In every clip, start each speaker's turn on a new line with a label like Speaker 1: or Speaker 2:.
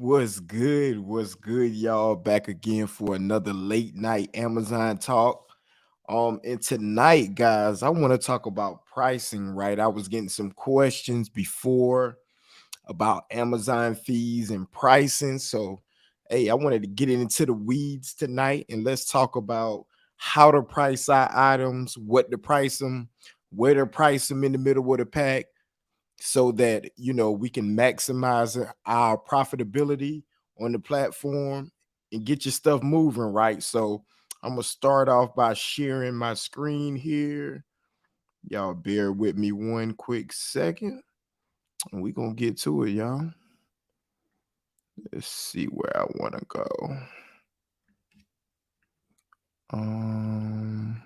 Speaker 1: What's good? What's good, y'all? Back again for another late night Amazon talk. And tonight, guys, I want to talk about pricing, right? I was getting some questions before about Amazon fees and pricing. So, hey, I wanted to get into the weeds tonight and let's talk about how to price our items, what to price them, where to price them in the middle of the pack so that we can maximize our profitability on the platform and get your stuff moving, right? So I'm gonna start off by sharing my screen here. Y'all bear with me one quick second and we're gonna get to it, y'all. Let's see where I want to go. um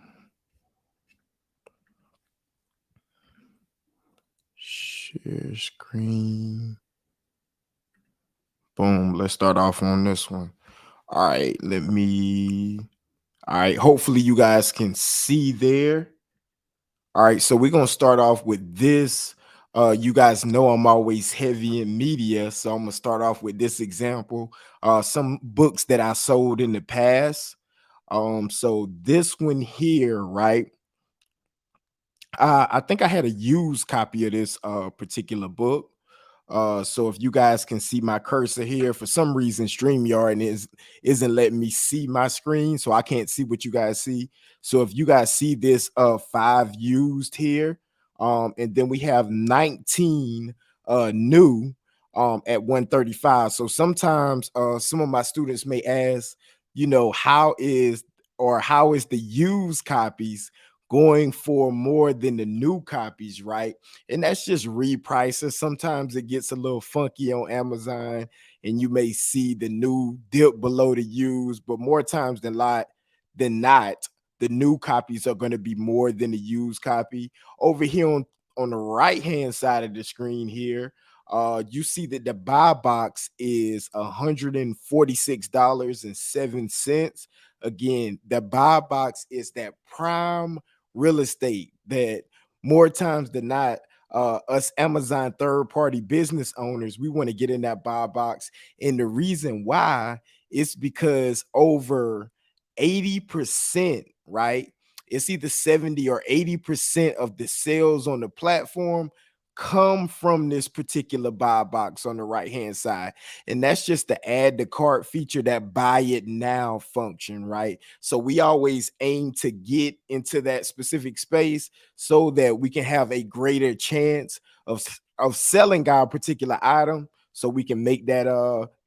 Speaker 1: Share screen. Boom, let's start off on this one. All right, hopefully you guys can see there. All right, so we're gonna start off with this. You guys know I'm always heavy in media, so I'm gonna start off with this example. Some books that I sold in the past. So this one here, right? I think I had a used copy of this particular book. So if you guys can see my cursor here, for some reason StreamYard isn't letting me see my screen, so I can't see what you guys see. So if you guys see this 5 used here, and then we have 19 new at 135. So sometimes some of my students may ask, how is the used copies going for more than the new copies, right? And that's just reprices. Sometimes it gets a little funky on Amazon, and you may see the new dip below the used, but more times than not, the new copies are going to be more than the used copy. Over here on the right hand side of the screen here, you see that the buy box is $146.07. Again, the buy box is that prime real estate that more times than not, us Amazon third party business owners, we want to get in that buy box. And the reason why is because over 80%, right? It's either 70 or 80% of the sales on the platform come from this particular buy box on the right hand side. And that's just the add to cart feature, that buy it now function, right? So we always aim to get into that specific space so that we can have a greater chance of selling our particular item, so we can make that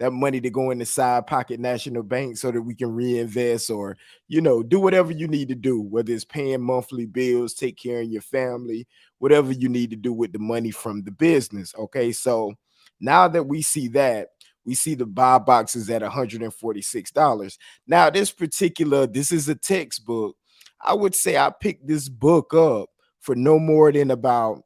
Speaker 1: money to go in the side pocket national bank so that we can reinvest, or do whatever you need to do, whether it's paying monthly bills, take care of your family, whatever you need to do with the money from the business. Okay, so now that we see that, we see the buy boxes at $146. Now, this is a textbook. I would say I picked this book up for no more than about,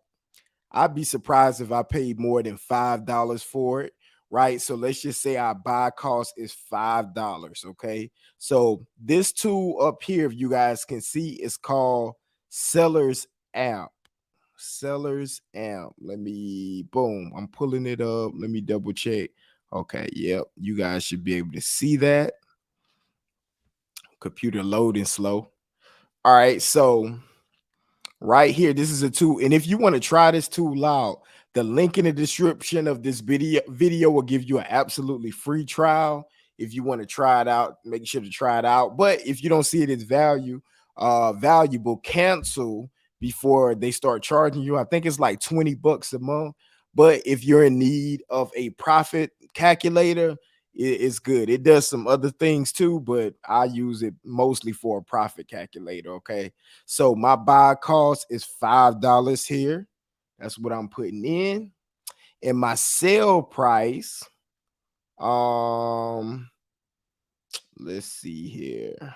Speaker 1: I'd be surprised if I paid more than $5 for it, right? So let's just say our buy cost is $5. Okay, so this tool up here, if you guys can see, is called Sellers App. Sellers Amp. Boom, I'm pulling it up. Let me double check. Okay, yep, you guys should be able to see that. Computer loading slow. All right, so right here, this is a tool, and if you want to try this tool out, the link in the description of this video will give you an absolutely free trial. If you want to try it out, make sure to try it out. But if you don't see it as valuable, cancel before they start charging you. I think it's like 20 bucks a month. But if you're in need of a profit calculator, it's good. It does some other things too, but I use it mostly for a profit calculator. Okay, so my buy cost is $5 here. That's what I'm putting in. And my sale price, let's see here.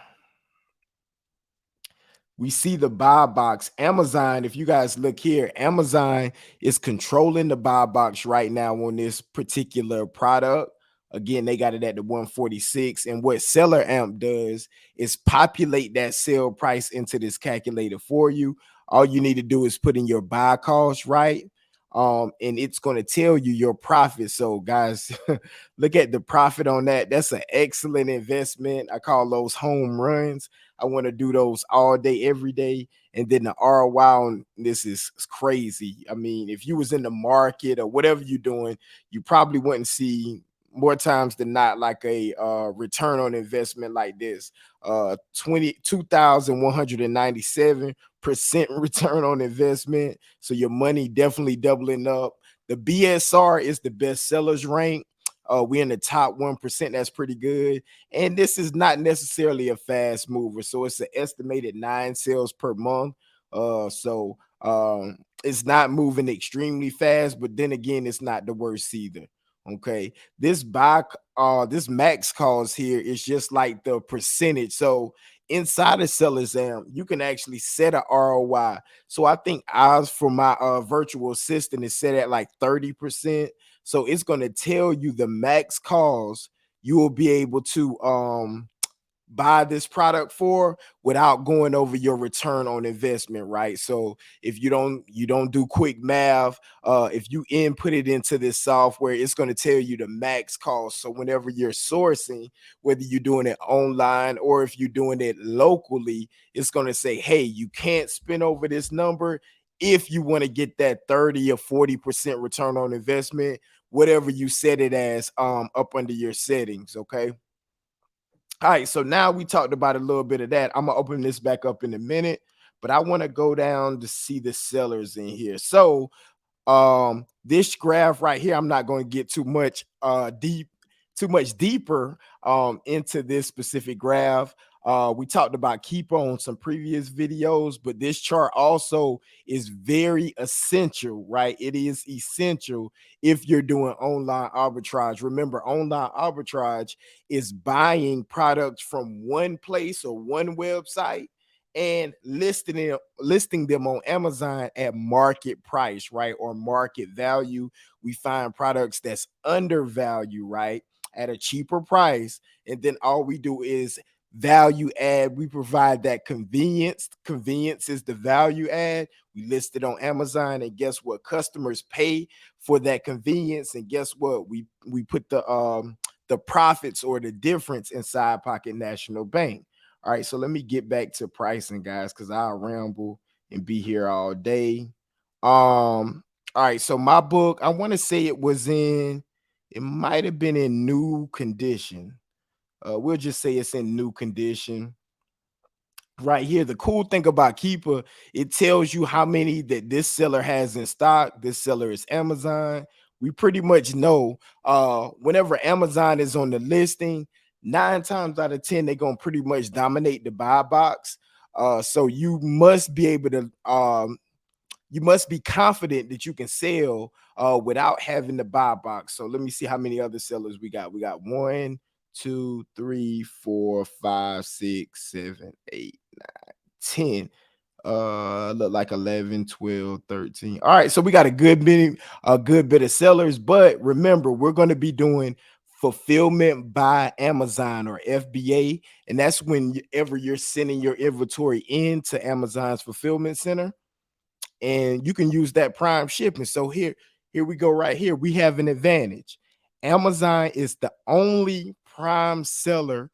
Speaker 1: We see the buy box. Amazon, if you guys look here, Amazon is controlling the buy box right now on this particular product. Again, they got it at the 146. And what SellerAmp does is populate that sale price into this calculator for you. All you need to do is put in your buy cost, right? and it's going to tell you your profit. So guys, look at the profit on that. That's an excellent investment. I call those home runs. I want to do those all day, every day. And then the ROI on this is crazy. I mean, if you was in the market or whatever you're doing, you probably wouldn't see more times than not like a return on investment like this. 22,197% return on investment. So your money definitely doubling up. The BSR is the best sellers rank. We're in the top 1%. That's pretty good. And this is not necessarily a fast mover. So it's an estimated 9 sales per month. It's not moving extremely fast, but then again, it's not the worst either. Okay. This max calls here is just like the percentage. So inside of SellersAmp, you can actually set a ROI. So I think ours for my virtual assistant is set at like 30%. So it's going to tell you the max calls you will be able to buy this product for without going over your return on investment, right? So if you don't do quick math, if you input it into this software, it's going to tell you the max cost. So whenever you're sourcing, whether you're doing it online or if you're doing it locally, it's going to say, hey, you can't spend over this number if you want to get that 30 or 40% return on investment, whatever you set it as up under your settings. Okay. All right, so now we talked about a little bit of that. I'm gonna open this back up in a minute, but I want to go down to see the sellers in here. So this graph right here, I'm not going to get too much deeper into this specific graph. We talked about keep on some previous videos, but this chart also is very essential, right? It is essential if you're doing online arbitrage. Remember, online arbitrage is buying products from one place or one website and listing them on Amazon at market price, right? Or market value. We find products that's undervalued, right? At a cheaper price. And then all we do is value add. We provide that convenience. Convenience is the value add. We list it on Amazon, and guess what? Customers pay for that convenience. And guess what? We put the profits or the difference inside Pocket National Bank. All right, so let me get back to pricing, guys, because I'll ramble and be here all day. All right, so my book, I want to say it might have been in new condition. We'll just say it's in new condition right here. The cool thing about Keeper, it tells you how many that this seller has in stock. This seller is Amazon. We pretty much know whenever Amazon is on the listing, 9 times out of 10, they're gonna pretty much dominate the buy box. So you must be confident that you can sell without having the buy box. So let me see how many other sellers we got. We got 1, 2, 3, 4, 5, 6, 7, 8, 9, 10. Look like 11, 12, 13. All right, so we got a good bit of sellers, but remember, we're going to be doing fulfillment by Amazon or FBA, and that's whenever you're sending your inventory into Amazon's fulfillment center, and you can use that prime shipping. So here we go. Right here we have an advantage. Amazon is the only prime seller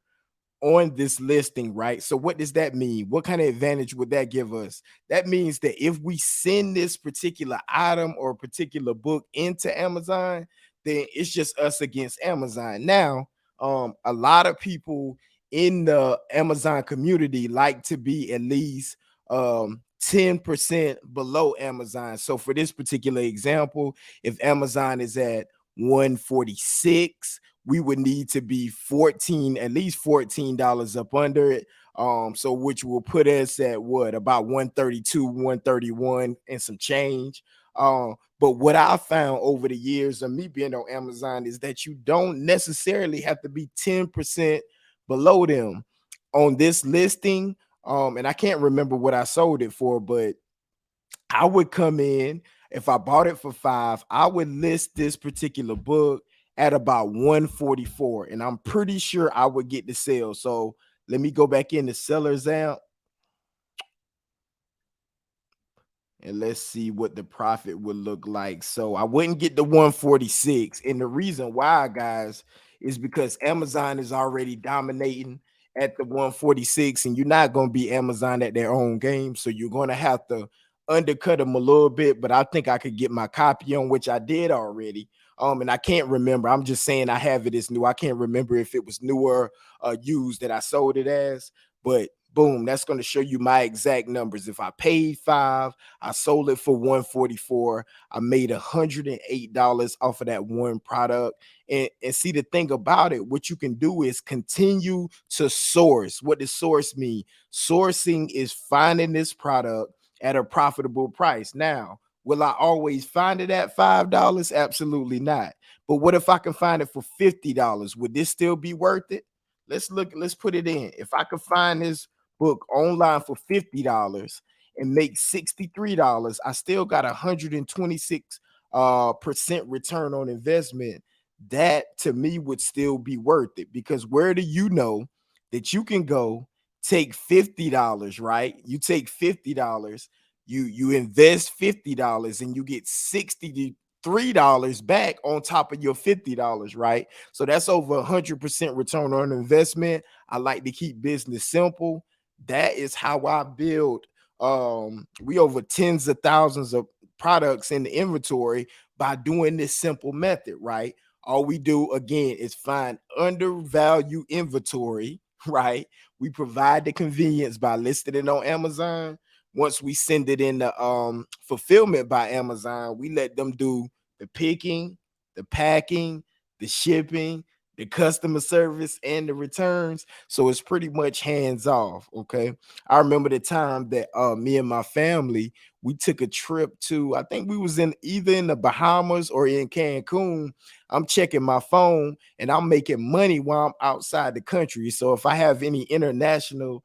Speaker 1: on this listing, right? So what does that mean? What kind of advantage would that give us? That means that if we send this particular item or particular book into Amazon, then it's just us against Amazon. Now, a lot of people in the Amazon community like to be at least 10% below Amazon. So for this particular example, if Amazon is at 146, we would need to be at least $14 up under it. So which will put us at what, about 132, 131 and some change. But what I found over the years of me being on Amazon is that you don't necessarily have to be 10% below them on this listing. And I can't remember what I sold it for, but I would come in, if I bought it for 5, I would list this particular book at about 144, and I'm pretty sure I would get the sale. So let me go back into SellersAmp. And let's see what the profit would look like. So I wouldn't get the 146. And the reason why, guys, is because Amazon is already dominating at the 146, and you're not going to be Amazon at their own game. So you're going to have to undercut them a little bit. But I think I could get my copy on, which I did already. And I can't remember. I'm just saying I have it as new. I can't remember if it was newer used that I sold it as, but boom, that's going to show you my exact numbers. If I paid 5, I sold it for 144. I made $108 off of that one product. And see, the thing about it, what you can do is continue to source. What does source mean? Sourcing is finding this product at a profitable price. Now, will I always find it at $5? Absolutely not. But what if I can find it for $50? Would this still be worth it? Let's put it in. If I could find this book online for $50 and make $63, I still got 126 percent return on investment. That to me would still be worth it, because where do you know that you can go take $50, right? You take $50, you invest $50 and you get $63 back on top of your $50, right? So that's over 100% return on investment. I like to keep business simple. That is how I build we over tens of thousands of products in the inventory by doing this simple method, right? All we do again is find undervalued inventory, right? We provide the convenience by listing it on Amazon. Once we send it in the fulfillment by Amazon, we let them do the picking, the packing, the shipping, the customer service, and the returns. So it's pretty much hands off. Okay. I remember the time that me and my family, we took a trip to, I think we was in either in the Bahamas or in Cancun. I'm checking my phone and I'm making money while I'm outside the country. So if I have any international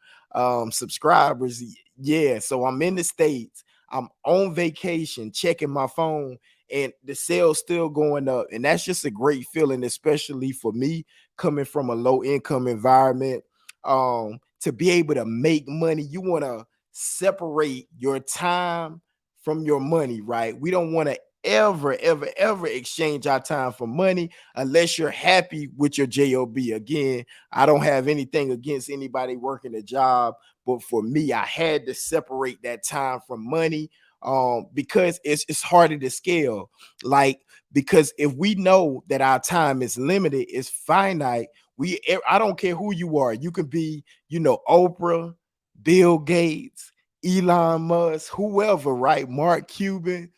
Speaker 1: subscribers, yeah. So I'm in the States, I'm on vacation, checking my phone, and the sales still going up. And that's just a great feeling, especially for me coming from a low income environment. To be able to make money, you want to separate your time from your money, right? We don't want to ever exchange our time for money unless you're happy with your job. Again, I don't have anything against anybody working a job, but for me, I had to separate that time from money, because it's harder to scale. Like, because if we know that our time is limited, it's finite, I don't care who you are. You could be, Oprah, Bill Gates, Elon Musk, whoever, right? Mark Cuban.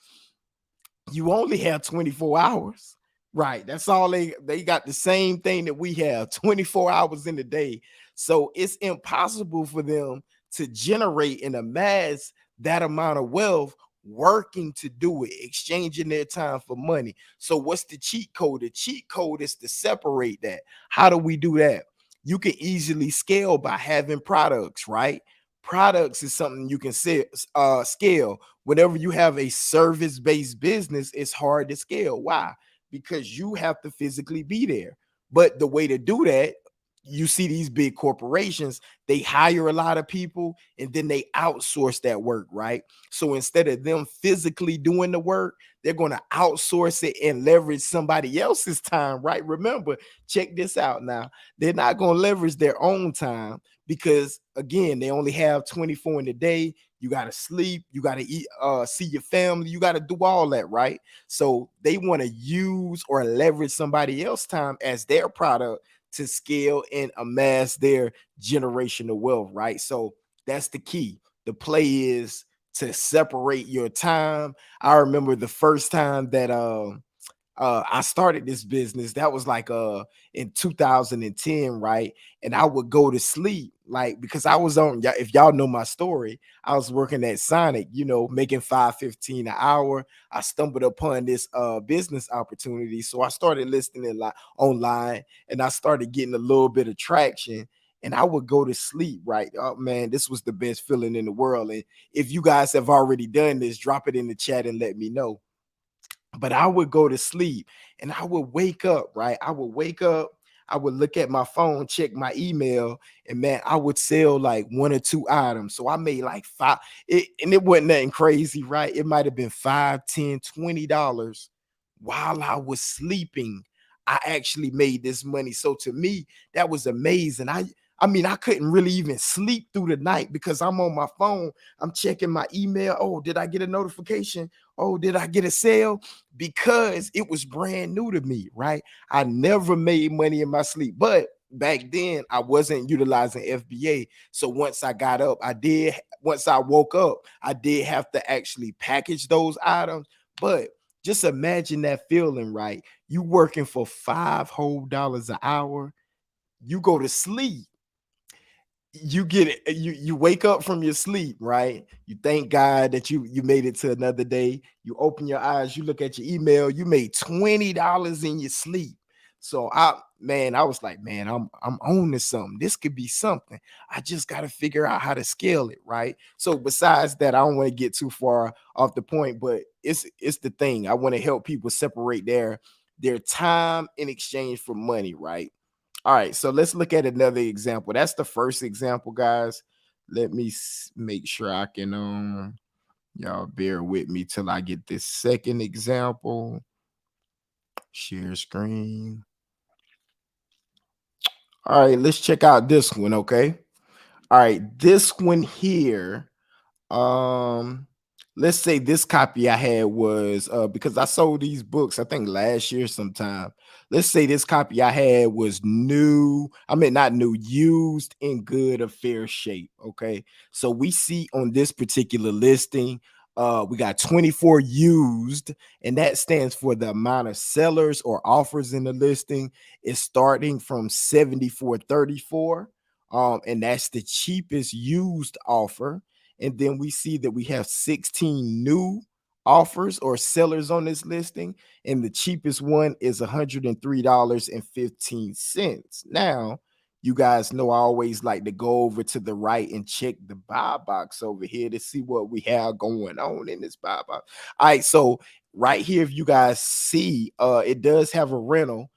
Speaker 1: You only have 24 hours. Right. That's all they got, the same thing that we have, 24 hours in the day. So it's impossible for them to generate and amass that amount of wealth working to do it, exchanging their time for money. So what's the cheat code? The cheat code is to separate that. How do we do that? You can easily scale by having products, right? Products is something you can scale. Whenever you have a service-based business, it's hard to scale. Why? Because you have to physically be there. But the way to do that, you see these big corporations, they hire a lot of people and then they outsource that work, right? So instead of them physically doing the work, they're going to outsource it and leverage somebody else's time, right? Remember, check this out now. They're not going to leverage their own time, because again, they only have 24 in the day. You got to sleep, you got to eat, see your family, you got to do all that, right? So they want to use or leverage somebody else's time as their product to scale and amass their generational wealth, right? So that's the key. The play is to separate your time. I remember the first time that I started this business. That was like in 2010, right? And I would go to sleep, like, because I was on, if y'all know my story, I was working at Sonic, making 5.15 an hour. I stumbled upon this business opportunity. So I started listing it like online, and I started getting a little bit of traction. And I would go to sleep, right? Oh man, this was the best feeling in the world. And if you guys have already done this, drop it in the chat and let me know. But I would go to sleep and I would wake up, right? I would wake up, I would look at my phone, check my email, and man, I would sell like one or two items. So I made like five, and it wasn't nothing crazy, right? It might have been 5, 10, $20 while I was sleeping. I actually made this money. So to me, that was amazing. I mean, I couldn't really even sleep through the night because I'm on my phone. I'm checking my email. Oh, did I get a notification? Oh, did I get a sale? Because it was brand new to me, right? I never made money in my sleep, but back then I wasn't utilizing FBA. So once I got up, once I woke up, I did have to actually package those items. But just imagine that feeling, right? You working for $5 whole an hour, you go to sleep, you get it, you wake up from your sleep, right? You thank God that you made it to another day. You open your eyes, you look at your email, you made $20 in your sleep. So I was like, man, I'm on to something. This could be something. I just got to figure out how to scale it, right? So besides that, I don't want to get too far off the point, but it's the thing. I want to help people separate their time in exchange for money, right? All right, so let's look at another example. That's the first example, guys. Let me make sure I can y'all bear with me till I get this second example. Share screen. All right, let's check out this one, okay? All right, this one here, um, let's say this copy I had was because I sold these books, I think last year sometime. Let's say this copy I had was new. I mean, not new, used in good or fair shape. Okay. So we see on this particular listing, we got 24 used, and that stands for the amount of sellers or offers in the listing is starting from 74.34. And that's the cheapest used offer. And then we see that we have 16 new offers or sellers on this listing, and the cheapest one is $103.15. Now, you guys know I always like to go over to the right and check the buy box over here to see what we have going on in this buy box. All right, so right here, if you guys see, it does have a rental.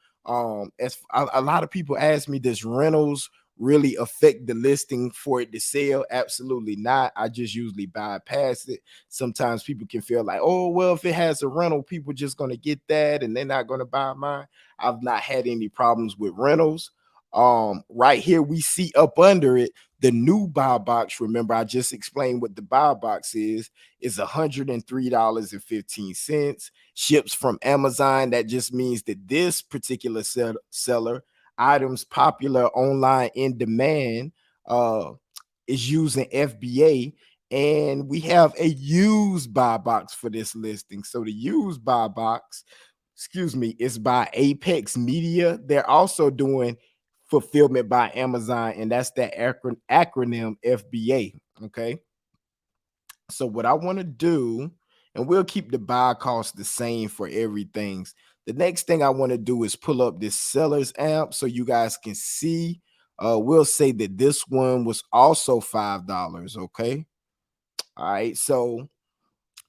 Speaker 1: As a lot of people ask me, does rentals really affect the listing for it to sell? Absolutely not. I just usually bypass it. Sometimes people can feel like, oh, well, if it has a rental, people just going to get that and they're not going to buy mine. I've not had any problems with rentals. Right here we see up under it the new buy box. Remember, I just explained what the buy box is $103.15. Ships from Amazon. That just means that this particular seller, items popular online in demand, is using FBA, and we have a used buy box for this listing. So the used buy box, excuse me, is by Apex Media. They're also doing fulfillment by Amazon, and that's that acronym FBA. Okay. So what I want to do, and we'll keep the buy cost the same for everything. The next thing I want to do is pull up this sellers amp so you guys can see. We'll say that this one was also $5. Okay. All right. So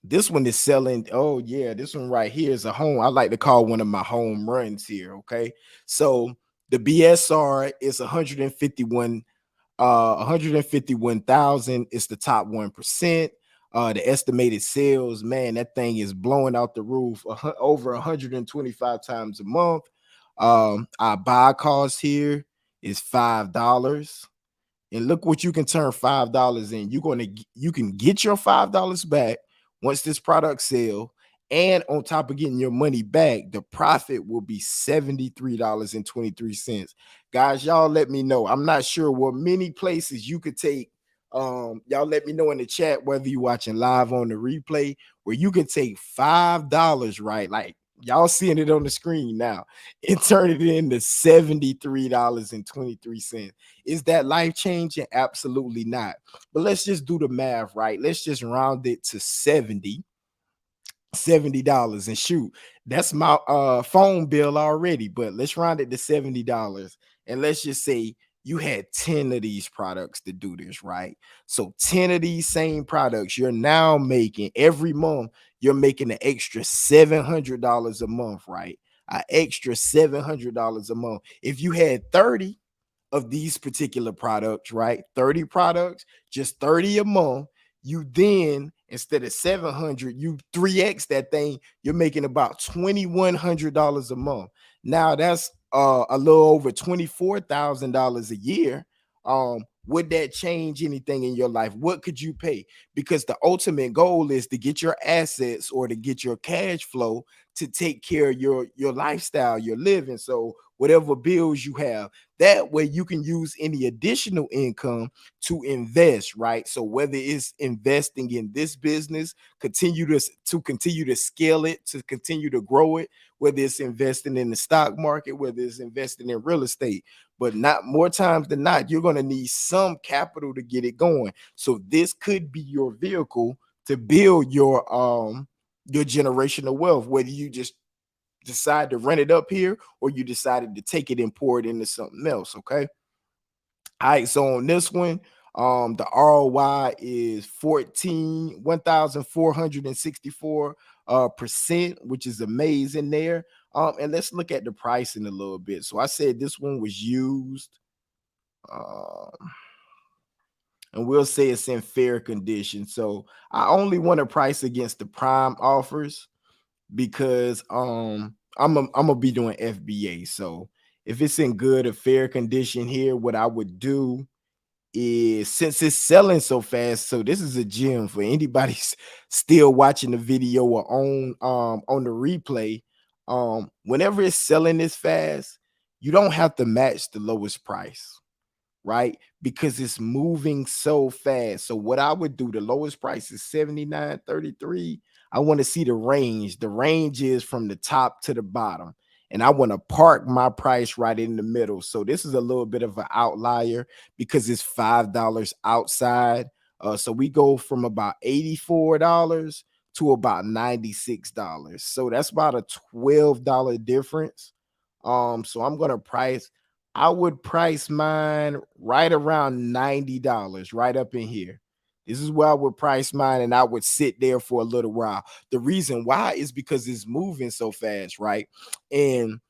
Speaker 1: this one is selling. Oh, yeah, this one right here is a home. I like to call one of my home runs here. Okay. So the BSR is 151,000 is the top 1%. The estimated sales, man, that thing is blowing out the roof, over 125 times a month. Our buy cost here is $5. And look what you can turn $5 in. You can get your $5 back once this product sell, and on top of getting your money back, the profit will be $73.23. Guys, y'all let me know. I'm not sure what many places you could take. Y'all let me know in the chat whether you're watching live on the replay, where you can take $5, right? Like y'all seeing it on the screen now, and turn it into $73.23. Is that life changing? Absolutely not. But let's just do the math, right? Let's just round it to $70 and shoot, that's my phone bill already. But let's round it to $70, and let's just say you had 10 of these products to do this, right? So 10 of these same products, you're now making every month, you're making an extra $700 a month, right? an extra $700 a month. If you had 30 of these particular products, right? 30 products, just 30 a month. You then, instead of 700, you 3x that thing, you're making about $2,100 a month. Now that's a little over $24,000 a year. Would that change anything in your life? What could you pay? Because the ultimate goal is to get your assets or to get your cash flow to take care of your lifestyle, your living. So whatever bills you have, that way you can use any additional income to invest, right? So whether it's investing in this business, continue to scale it, to continue to grow it, whether it's investing in the stock market, whether it's investing in real estate. But not more times than not, you're going to need some capital to get it going. So this could be your vehicle to build your generational wealth, whether you just decide to rent it up here or you decided to take it and pour it into something else. Okay. All right. So on this one, the ROI is 1,464 percent, which is amazing there. And let's look at the pricing a little bit. So I said this one was used. Um, and we'll say it's in fair condition. So I only want to price against the prime offers because I'm gonna be doing FBA. So if it's in good or fair condition here, what I would do is, since it's selling so fast, so this is a gem for anybody still watching the video or on the replay. Whenever it's selling this fast, you don't have to match the lowest price, right? Because it's moving so fast. So what I would do, the lowest price is 79.33. I want to see the range. The range is from the top to the bottom. And I want to park my price right in the middle. So this is a little bit of an outlier because it's $5 outside. So we go from about $84 to about $96. So that's about a $12 difference. So I'm gonna price, I would price mine right around $90, right up in here. This is where I would price mine, and I would sit there for a little while. The reason why is because it's moving so fast, right? And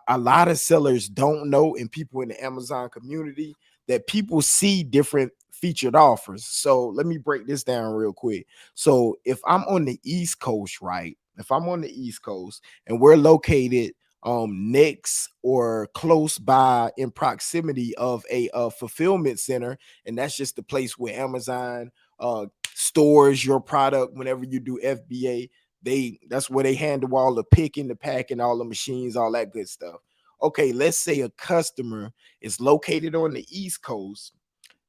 Speaker 1: a lot of sellers don't know, and people in the Amazon community, that people see different featured offers. So let me break this down real quick. So if I'm on the East Coast, right? If I'm on the East Coast and we're located next or close by in proximity of a fulfillment center, and that's just the place where Amazon stores your product. Whenever you do FBA, that's where they handle all the picking, the packing, all the machines, all that good stuff. Okay, let's say a customer is located on the East Coast.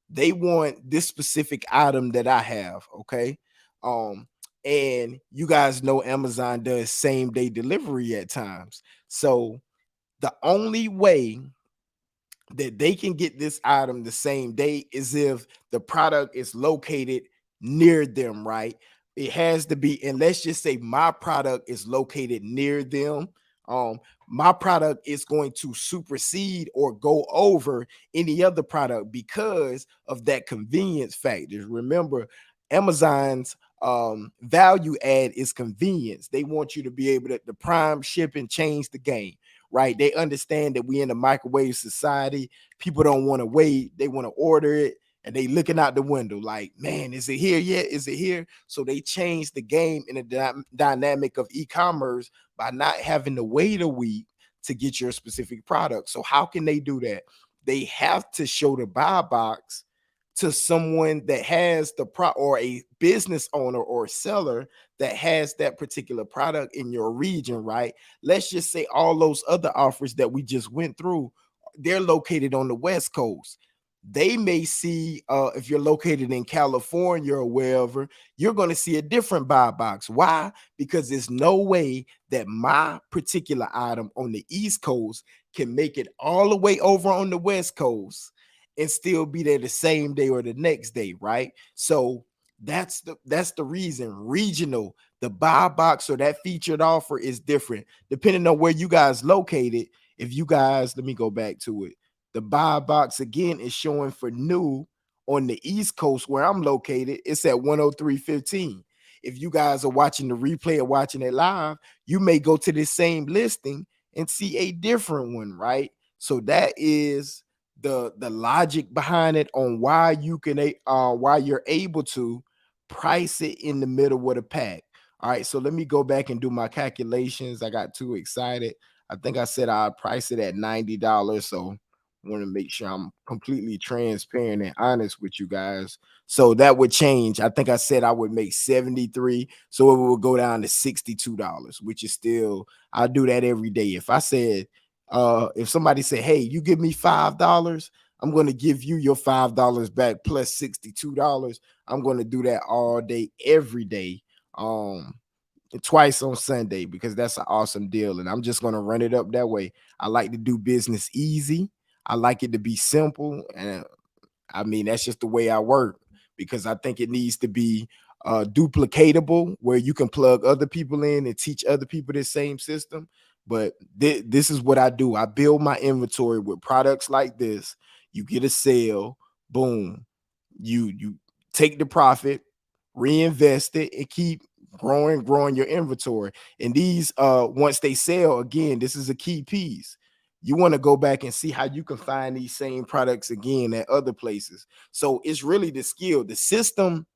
Speaker 1: They want this specific item that I have. Okay. um and you guys know Amazon does same day delivery at times. So the only way that they can get this item the same day is if the product is located near them, right? It has to be, and let's just say my product is located near them. Um, my product is going to supersede or go over any other product because of that convenience factor. Remember, Amazon's value add is convenience. They want you to be able to, the prime shipping change the game, right? They understand that we in a microwave society. People don't want to wait. They want to order it, and they looking out the window like, man, is it here yet? Is it here? So they changed the game in the dynamic of e-commerce by not having to wait a week to get your specific product. So how can they do that? They have to show the buy box to someone that has the or a business owner or seller that has that particular product in your region, right? Let's just say all those other offers that we just went through, they're located on the West Coast. They may see, if you're located in California or wherever, you're going to see a different buy box. Why? Because there's no way that my particular item on the East Coast can make it all the way over on the West Coast and still be there the same day or the next day, right? So that's the reason. Regional, the buy box or that featured offer is different depending on where you guys located. If you guys, let me go back to it. The buy box again is showing for new on the East Coast where I'm located. It's at 103.15. If you guys are watching the replay or watching it live, you may go to this same listing and see a different one, right? So that is the logic behind it on why you can why you're able to price it in the middle of the pack. All right, so let me go back and do my calculations. I got too excited. I think I said I'd price it at $90. So I want to make sure I'm completely transparent and honest with you guys. So that would change. I think I said I would make 73. So it would go down to $62, which is still, I do that every day. If I said, if somebody said, hey, you give me $5, I'm going to give you your $5 back plus $62. I'm going to do that all day, every day. Twice on Sunday, because that's an awesome deal. And I'm just going to run it up that way. I like to do business easy. I like it to be simple. And I mean, that's just the way I work, because I think it needs to be duplicatable, where you can plug other people in and teach other people the same system. But this is what I do. I build my inventory with products like this. You get a sale, boom. You take the profit, reinvest it, and keep growing your inventory. And these once they sell, again, this is a key piece. You want to go back and see how you can find these same products again at other places. So it's really the skill, the system,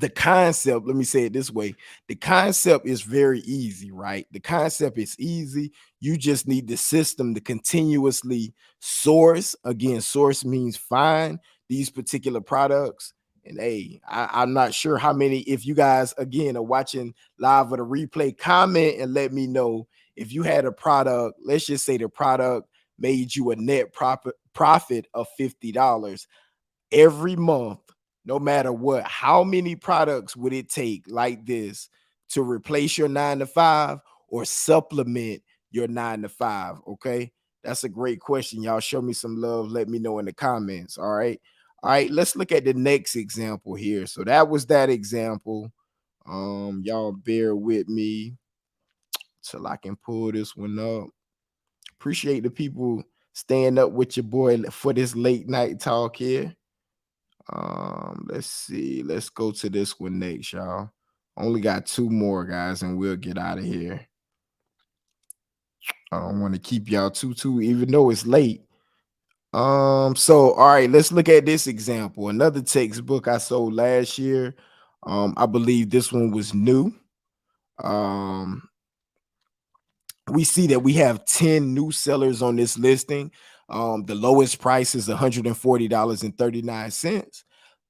Speaker 1: the concept. Let me say it this way: the concept is very easy, right? The concept is easy. You just need the system to continuously source. Again, source means find these particular products. And hey, I'm not sure how many, if you guys again are watching live or the replay, comment and let me know if you had a product. Let's just say the product made you a net profit of $50 every month, no matter what. How many products would it take like this to replace your 9 to 5 or supplement your 9 to 5? Okay, that's a great question. Y'all show me some love. Let me know in the comments. All right. All right, let's look at the next example here. So that was that example. Y'all bear with me till I can pull this one up. Appreciate the people staying up with your boy for this late night talk here. Let's see. Let's go to this one next, y'all. Only got two more, guys, and we'll get out of here. I don't want to keep y'all too, even though it's late. So all right, let's look at this example. Another textbook I sold last year. I believe this one was new. Um, we see that we have 10 new sellers on this listing. The lowest price is $140.39.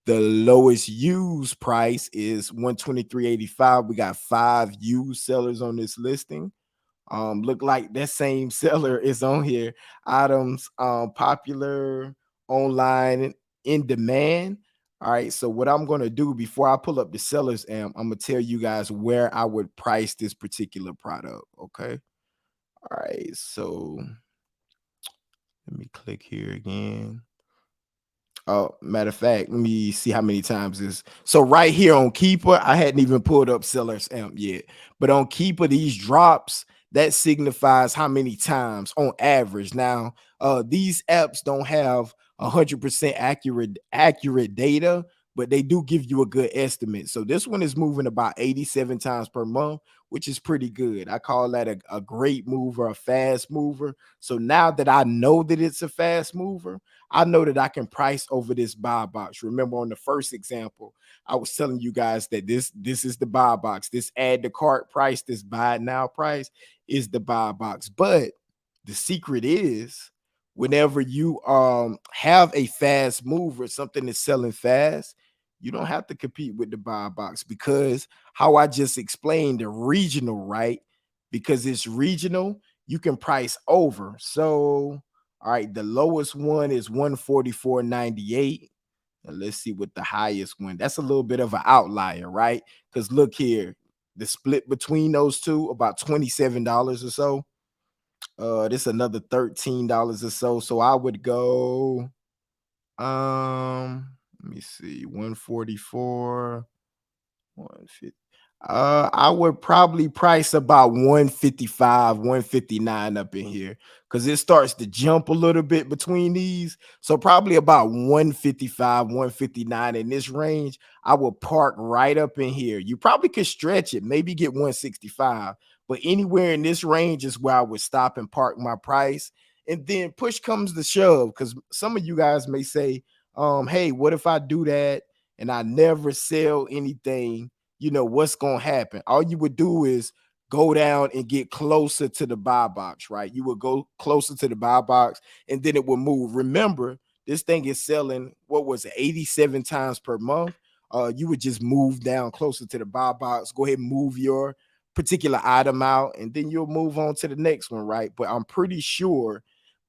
Speaker 1: The lowest used price is $123.85. We got 5 used sellers on this listing. Look like that same seller is on here. Items popular, online, in demand. All right. So what I'm going to do before I pull up the SellersAmp, I'm going to tell you guys where I would price this particular product. Okay. All right. So let me click here again. Oh, matter of fact, let me see how many times this. So right here on Keeper, I hadn't even pulled up SellersAmp yet, but on Keeper, these drops, that signifies how many times on average. Now, these apps don't have 100% accurate data, but they do give you a good estimate. So this one is moving about 87 times per month, which is pretty good. I call that a great mover, a fast mover. So now that I know that it's a fast mover, I know that I can price over this buy box. Remember on the first example, I was telling you guys that this is the buy box. This add to cart price, this buy now price is the buy box. But the secret is, whenever you have a fast mover, something that's selling fast, you don't have to compete with the buy box, because how I just explained, the regional, right? Because it's regional, you can price over. So all right, the lowest one is 144.98. And let's see what the highest one. That's a little bit of an outlier, right? Because look here, the split between those two, about $27 or so. This another $13 or so. So I would go, let me see, 144, 150. I would probably price about 155, 159 up in here, because it starts to jump a little bit between these. So probably about 155, 159 in this range. I will park right up in here. You probably could stretch it, maybe get 165, but anywhere in this range is where I would stop and park my price. And then push comes to shove, because some of you guys may say, hey, what if I do that and I never sell anything? You know, what's gonna happen? All you would do is go down and get closer to the buy box, right? You would go closer to the buy box and then it will move. Remember, this thing is selling, what was it, 87 times per month. You would just move down closer to the buy box, go ahead and move your particular item out, and then you'll move on to the next one, right? But I'm pretty sure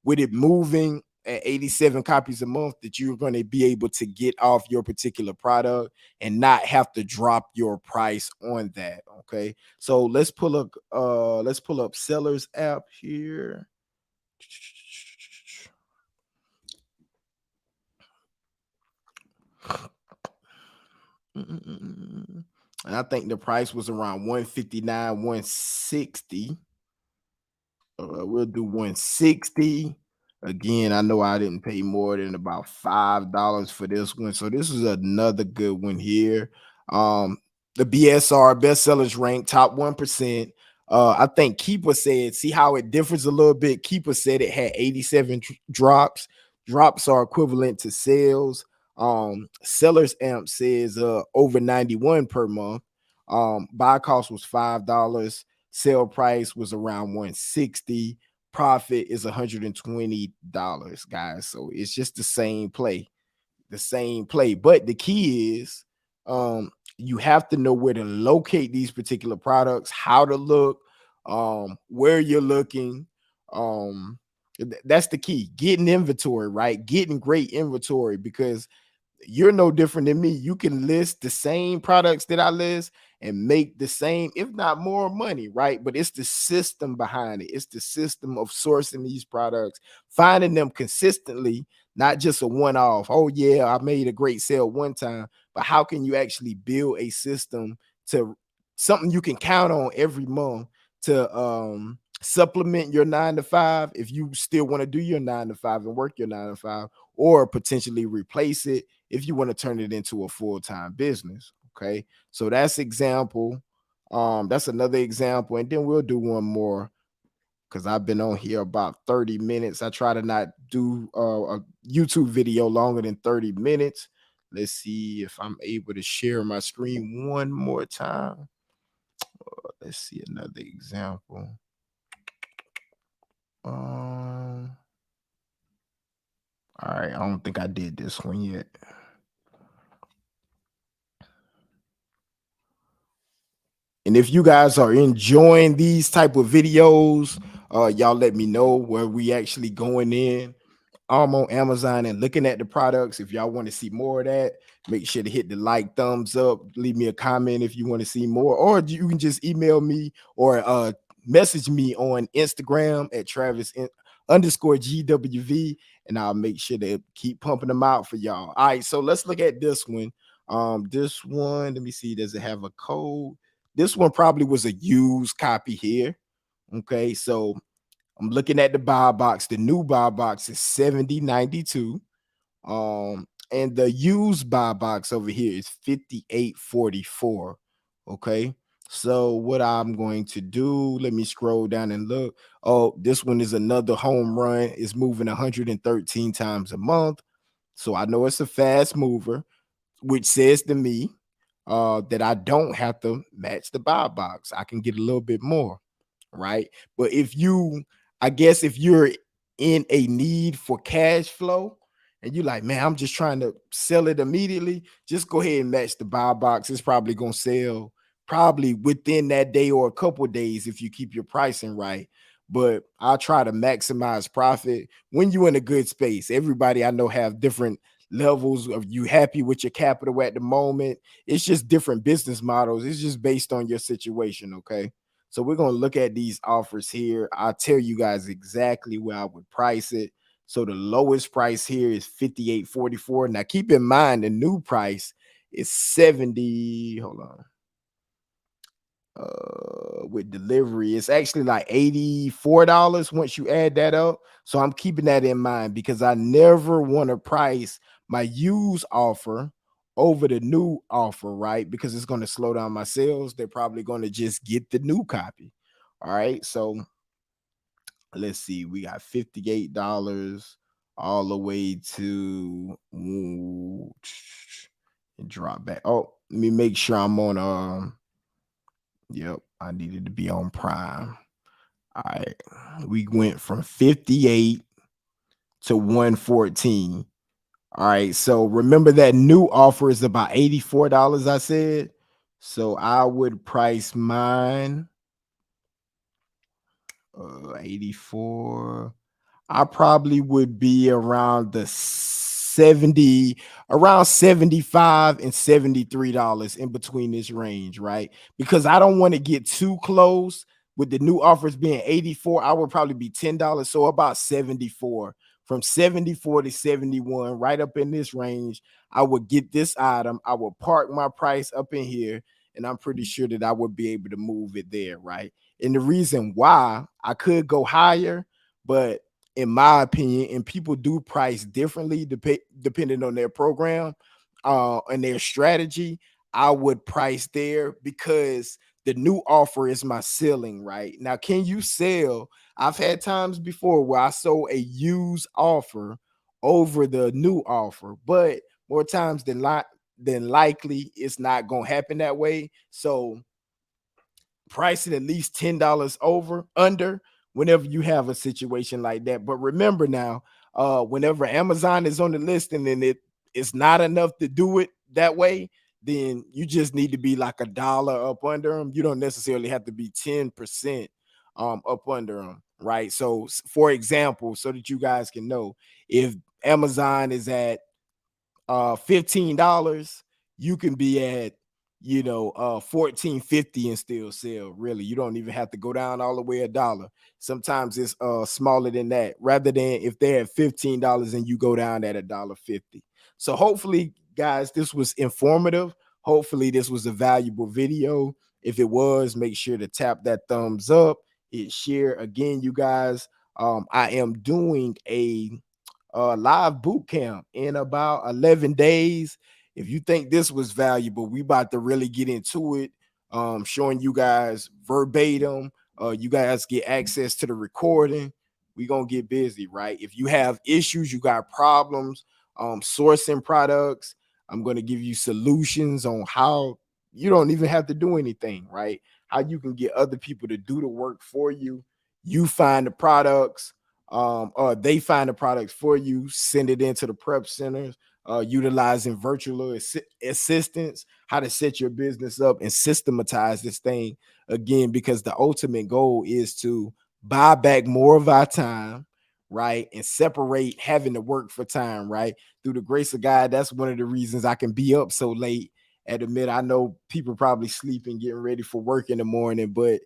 Speaker 1: with it moving at 87 copies a month that you're going to be able to get off your particular product and not have to drop your price on that. Okay, so let's pull up Sellers app here. And I think the price was around 159, 160. We'll do 160. Again, I know I didn't pay more than about $5 for this one. So this is another good one here. The BSR best sellers rank top 1%. I think Keeper said, see how it differs a little bit. Keeper said it had 87 drops. Drops are equivalent to sales. SellersAmp says over 91 per month. Buy cost was $5. Sale price was around 160. Profit is $120, guys. So it's just the same play, the same play. But the key is you have to know where to locate these particular products, how to look, where you're looking. That's the key. Getting inventory, right? Getting great inventory, because you're no different than me. You can list the same products that I list and make the same, if not more money, right? But it's the system behind it. It's the system of sourcing these products, finding them consistently, not just a one-off. Oh, yeah, I made a great sale one time, but how can you actually build a system to something you can count on every month to supplement your 9 to 5 if you still want to do your 9 to 5 and work your 9 to 5, or potentially replace it if you want to turn it into a full-time business. Okay, so that's example. That's another example, and then we'll do one more because I've been on here about 30 minutes. I try to not do a YouTube video longer than 30 minutes. Let's see if I'm able to share my screen one more time. Let's see another example. All right, I don't think I did this one yet. And if you guys are enjoying these type of videos, y'all let me know where we actually going in. I'm on Amazon and looking at the products. If y'all want to see more of that, make sure to hit the like, thumbs up, leave me a comment if you want to see more, or you can just email me or message me on Instagram at Travis_GWV, and I'll make sure to keep pumping them out for y'all. All right, so let's look at this one. This one, let me see, does it have a code? This one probably was a used copy here. Okay, so I'm looking at the buy box. The new buy box is 70.92. And the used buy box over here is 58.44. Okay. So what I'm going to do, let me scroll down and look. Oh, this one is another home run. It's moving 113 times a month. So I know it's a fast mover, which says to me that I don't have to match the buy box. I can get a little bit more, right? But if you, I guess if you're in a need for cash flow and you're like, man, I'm just trying to sell it immediately, just go ahead and match the buy box. It's probably going to sell probably within that day or a couple of days if you keep your pricing right. But I'll try to maximize profit when you're in a good space. Everybody I know have different levels of you happy with your capital at the moment. It's just different business models. It's just based on your situation. Okay. So we're going to look at these offers here. I'll tell you guys exactly where I would price it. So the lowest price here is 58.44. Now keep in mind the new price is 70. Hold on. With delivery, it's actually like $84 once you add that up. So I'm keeping that in mind because I never want to price my used offer over the new offer, right? Because it's going to slow down my sales. They're probably going to just get the new copy. All right, so let's see, we got $58 all the way to and drop back. Oh, let me make sure I'm on yep, I needed to be on Prime. All right, we went from 58 to 114. All right, so remember that new offer is about $84, I said. So I would price mine 84. I probably would be around the 70, around 75 and $73 in between this range, right? Because I don't want to get too close with the new offers being 84. I would probably be $10. So about 74. From 74 to 71, right up in this range, I would get this item. I would park my price up in here, and I'm pretty sure that I would be able to move it there, right? And the reason why I could go higher, but in my opinion, and people do price differently depending on their program and their strategy, I would price there because the new offer is my ceiling, right? Now, can you sell? I've had times before where I sold a used offer over the new offer, but more times than likely, it's not gonna happen that way. So price it at least $10 over under whenever you have a situation like that. But remember now, whenever Amazon is on the list and then it's not enough to do it that way, then you just need to be like a dollar up under them. You don't necessarily have to be 10% up under them, right? So for example, so that you guys can know, if Amazon is at $15, you can be at 14.50 and still sell. Really, you don't even have to go down all the way a dollar. Sometimes it's smaller than that, rather than if they're at $15 and you go down at $1.50. So hopefully, guys, this was informative. Hopefully this was a valuable video. If it was, make sure to tap that thumbs up, hit share. Again, you guys, I am doing a live boot camp in about 11 days. If you think this was valuable, we about to really get into it, showing you guys verbatim. You guys get access to the recording. We gonna get busy, right? If you have issues, you got problems sourcing products, I'm gonna give you solutions on how you don't even have to do anything, right? How you can get other people to do the work for you. You find the products, they find the products for you, send it into the prep centers, utilizing virtual assistants, how to set your business up and systematize this thing again, because the ultimate goal is to buy back more of our time, right? And separate having to work for time, right? Through the grace of God, that's one of the reasons I can be up so late at the mid. I know people probably sleeping, getting ready for work in the morning, but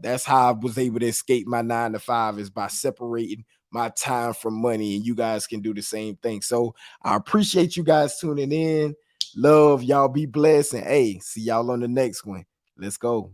Speaker 1: that's how I was able to escape my 9 to 5, is by separating my time from money, and you guys can do the same thing. So I appreciate you guys tuning in. Love y'all, be blessed, and hey, see y'all on the next one. Let's go.